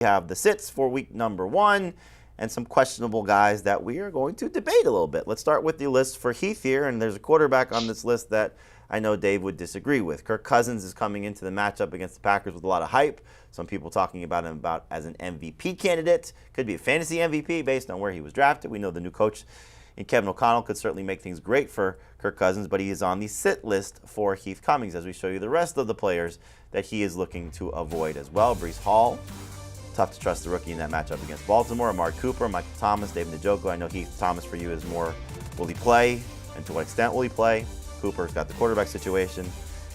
We have the sits for week number 1 and some questionable guys that we are going to debate a little bit. Let's start with the list for Heath here, and there's a quarterback on this list that I know Dave would disagree with. Kirk Cousins is coming into the matchup against the Packers with a lot of hype. Some people talking about him as an MVP candidate. Could be a fantasy MVP based on where he was drafted. We know the new coach in Kevin O'Connell could certainly make things great for Kirk Cousins, but he is on the sit list for Heath Cummings as we show you the rest of the players that he is looking to avoid as well. Breece Hall. Tough to trust the rookie in that matchup against Baltimore. Amari Cooper, Michael Thomas, David Njoku. I know Heath Thomas for you is more, will he play, and to what extent will he play? Cooper's got the quarterback situation,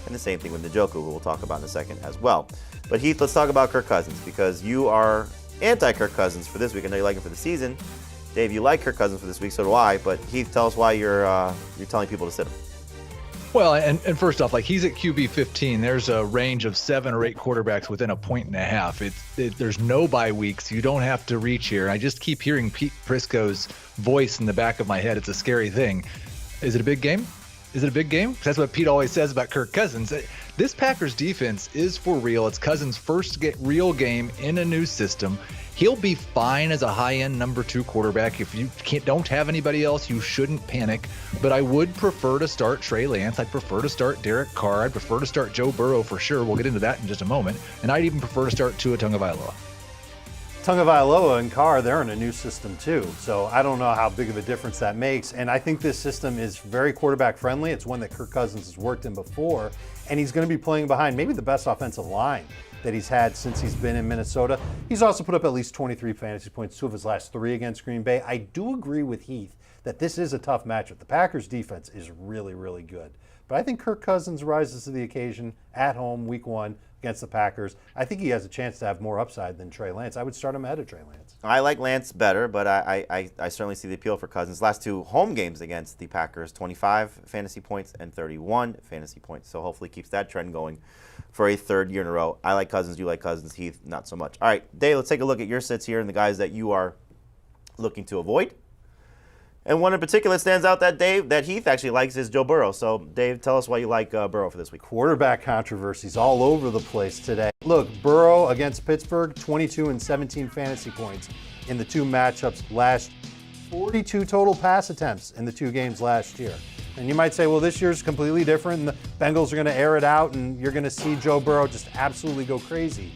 and the same thing with Njoku, who we'll talk about in a second as well. But Heath, let's talk about Kirk Cousins, because you are anti-Kirk Cousins for this week. I know you like him for the season. Dave, you like Kirk Cousins for this week, so do I. But Heath, tell us why you're telling people to sit him. Well, and first off, like, he's at QB 15. There's a range of 7 or 8 quarterbacks within a point and a half. There's no bye weeks. You don't have to reach here. I just keep hearing Pete Prisco's voice in the back of my head. It's a scary thing. Is it a big game? Is it a big game? That's what Pete always says about Kirk Cousins. This Packers defense is for real. It's Cousins' first real game in a new system. He'll be fine as a high-end number 2 quarterback. If you don't have anybody else, you shouldn't panic. But I would prefer to start Trey Lance. I'd prefer to start Derek Carr. I'd prefer to start Joe Burrow for sure. We'll get into that in just a moment. And I'd even prefer to start Tua Tagovailoa. Tagovailoa and Carr, they're in a new system too. So I don't know how big of a difference that makes. And I think this system is very quarterback friendly. It's one that Kirk Cousins has worked in before. And he's going to be playing behind maybe the best offensive line that he's had since he's been in Minnesota. He's also put up at least 23 fantasy points, 2 of his last 3 against Green Bay. I do agree with Heath that this is a tough matchup. The Packers defense is really, really good. But I think Kirk Cousins rises to the occasion at home week 1 against the Packers. I think he has a chance to have more upside than Trey Lance. I would start him ahead of Trey Lance. I like Lance better, but I certainly see the appeal for Cousins. Last 2 home games against the Packers, 25 fantasy points and 31 fantasy points. So hopefully keeps that trend going for a 3rd year in a row. I like Cousins. You like Cousins. Heath, not so much. All right, Dave, let's take a look at your sits here and the guys that you are looking to avoid. And one in particular stands out that Heath actually likes is Joe Burrow. So, Dave, tell us why you like Burrow for this week. Quarterback controversies all over the place today. Look, Burrow against Pittsburgh, 22 and 17 fantasy points in the 2 matchups last. 42 total pass attempts in the 2 games last year. And you might say, well, this year's completely different, and the Bengals are going to air it out, and you're going to see Joe Burrow just absolutely go crazy.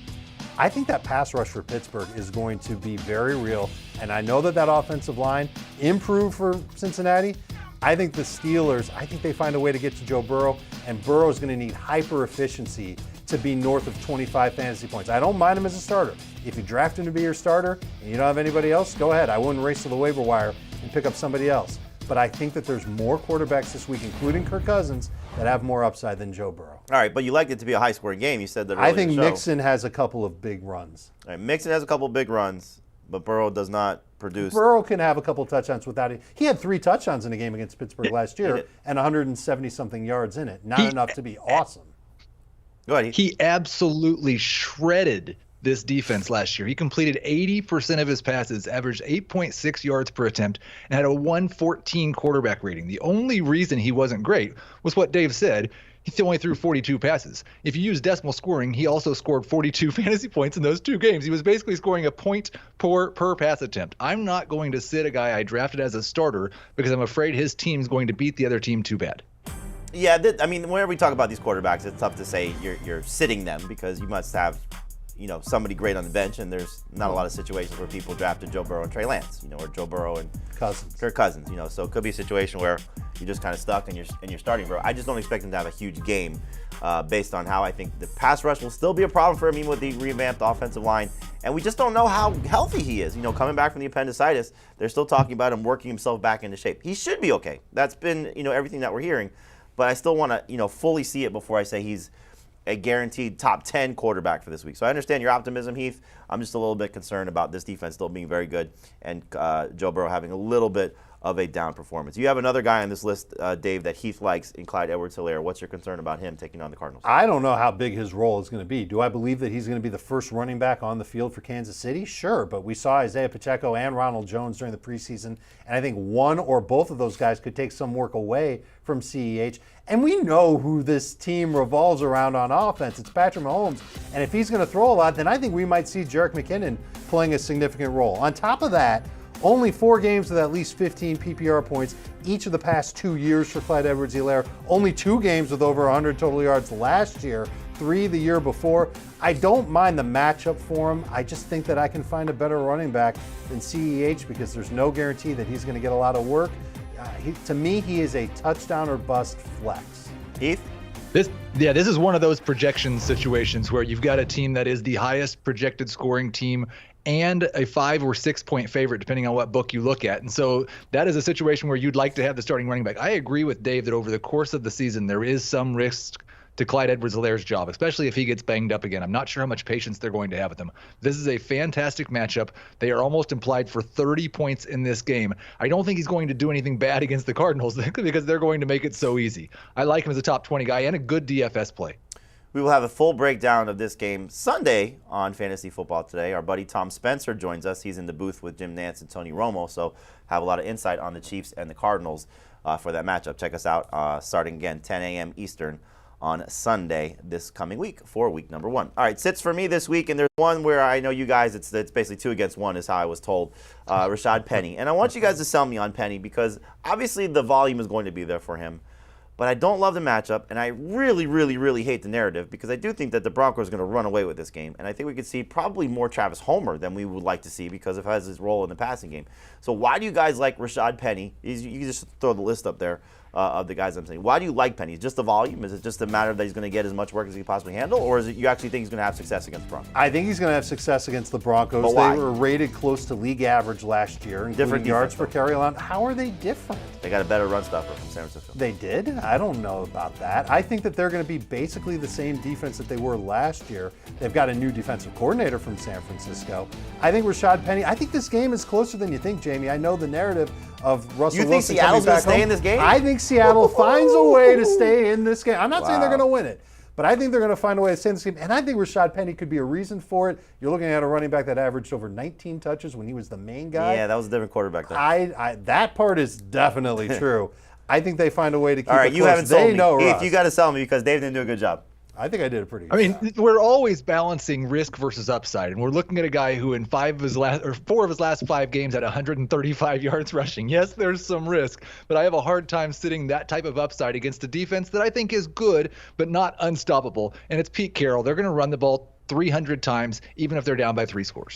I think that pass rush for Pittsburgh is going to be very real, and I know that offensive line improved for Cincinnati. I think the Steelers, they find a way to get to Joe Burrow, and Burrow is going to need hyper efficiency to be north of 25 fantasy points. I don't mind him as a starter. If you draft him to be your starter and you don't have anybody else, go ahead. I wouldn't race to the waiver wire and pick up somebody else. But I think that there's more quarterbacks this week, including Kirk Cousins, that have more upside than Joe Burrow. All right, but you like it to be a high-scoring game. You said that earlier. I think Mixon has a couple of big runs. All right, Mixon has a couple of big runs, but Burrow does not produce. Burrow can have a couple of touchdowns without it. He had 3 touchdowns in a game against Pittsburgh last year and 170-something yards in it. Not enough to be awesome. Go ahead. He absolutely shredded this defense last year. He completed 80% of his passes, averaged 8.6 yards per attempt, and had a 114 quarterback rating. The only reason he wasn't great was what Dave said. He still only threw 42 passes. If you use decimal scoring, he also scored 42 fantasy points in those 2 games. He was basically scoring a point per pass attempt. I'm not going to sit a guy I drafted as a starter because I'm afraid his team's going to beat the other team too bad. Yeah, I mean, whenever we talk about these quarterbacks, it's tough to say you're sitting them because you must have somebody great on the bench, and there's not a lot of situations where people drafted Joe Burrow and Trey Lance, or Joe Burrow and Kirk Cousins, so it could be a situation where you're just kind of stuck and you're starting Burrow. I just don't expect him to have a huge game based on how I think the pass rush will still be a problem for him, even with the revamped offensive line, and we just don't know how healthy he is. Coming back from the appendicitis, they're still talking about him working himself back into shape. He should be okay. That's been everything that we're hearing, but I still want to fully see it before I say he's a guaranteed top 10 quarterback for this week. So I understand your optimism, Heath. I'm just a little bit concerned about this defense still being very good and Joe Burrow having a little bit of a down performance. You have another guy on this list, Dave, that Heath likes in Clyde Edwards-Helaire. What's your concern about him taking on the Cardinals? I don't know how big his role is going to be. Do I believe that he's going to be the first running back on the field for Kansas City? Sure, but we saw Isaiah Pacheco and Ronald Jones during the preseason, and I think one or both of those guys could take some work away from CEH. And we know who this team revolves around on offense. It's Patrick Mahomes. And if he's going to throw a lot, then I think we might see Jerick McKinnon playing a significant role. On top of that, only 4 games with at least 15 PPR points each of the past 2 years for Clyde Edwards-Helaire. Only 2 games with over 100 total yards last year, 3 the year before. I don't mind the matchup for him. I just think that I can find a better running back than CEH because there's no guarantee that he's going to get a lot of work. To me, he is a touchdown or bust flex. Heath? This is one of those projection situations where you've got a team that is the highest projected scoring team and a 5 or 6 point favorite, depending on what book you look at. And so that is a situation where you'd like to have the starting running back. I agree with Dave that over the course of the season, there is some risk to Clyde Edwards-Helaire's job, especially if he gets banged up again. I'm not sure how much patience they're going to have with him. This is a fantastic matchup. They are almost implied for 30 points in this game. I don't think he's going to do anything bad against the Cardinals because they're going to make it so easy. I like him as a top 20 guy and a good DFS play. We will have a full breakdown of this game Sunday on Fantasy Football Today. Our buddy Tom Spencer joins us. He's in the booth with Jim Nantz and Tony Romo, so have a lot of insight on the Chiefs and the Cardinals for that matchup. Check us out starting again 10 a.m. Eastern on Sunday this coming week for week number 1. All right, sits for me this week, and there's one where I know you guys, it's basically 2 against 1 is how I was told, Rashad Penny. And I want you guys to sell me on Penny because obviously the volume is going to be there for him. But I don't love the matchup, and I really, really, really hate the narrative because I do think that the Broncos are going to run away with this game. And I think we could see probably more Travis Homer than we would like to see because of his role in the passing game. So why do you guys like Rashad Penny? You can just throw the list up there of the guys I'm saying. Why do you like Penny? Just the volume? Is it just a matter that he's going to get as much work as he can possibly handle? Or is it you actually think he's going to have success against the Broncos? I think he's going to have success against the Broncos. But why? They were rated close to league average last year, including Different yards defense, per carry line. How are they different? They got a better run stopper from San Francisco. They did? I don't know about that. I think that they're going to be basically the same defense that they were last year. They've got a new defensive coordinator from San Francisco. I think Rashad Penny, I think this game is closer than you think, Jamie. I know the narrative of Russell You think Wilson Seattle's going gonna to stay in this game? I think Seattle finds a way to stay in this game. I'm not saying they're Wow. going to win it, but I think they're going to find a way to stay in this game. And I think Rashad Penny could be a reason for it. You're looking at a running back that averaged over 19 touches when he was the main guy. Yeah, that was a different quarterback though. That part is definitely true. I think they find a way to keep All right, it you close. haven't sold They me. know Heath, Russ. you got to sell me because Dave didn't do a good job. I think I did a pretty good I mean, job. we're always balancing risk versus upside, and we're looking at a guy who in 4 of his last 5 games had 135 yards rushing. Yes, there's some risk, but I have a hard time sitting that type of upside against a defense that I think is good, but not unstoppable. And it's Pete Carroll. They're going to run the ball 300 times, even if they're down by 3 scores.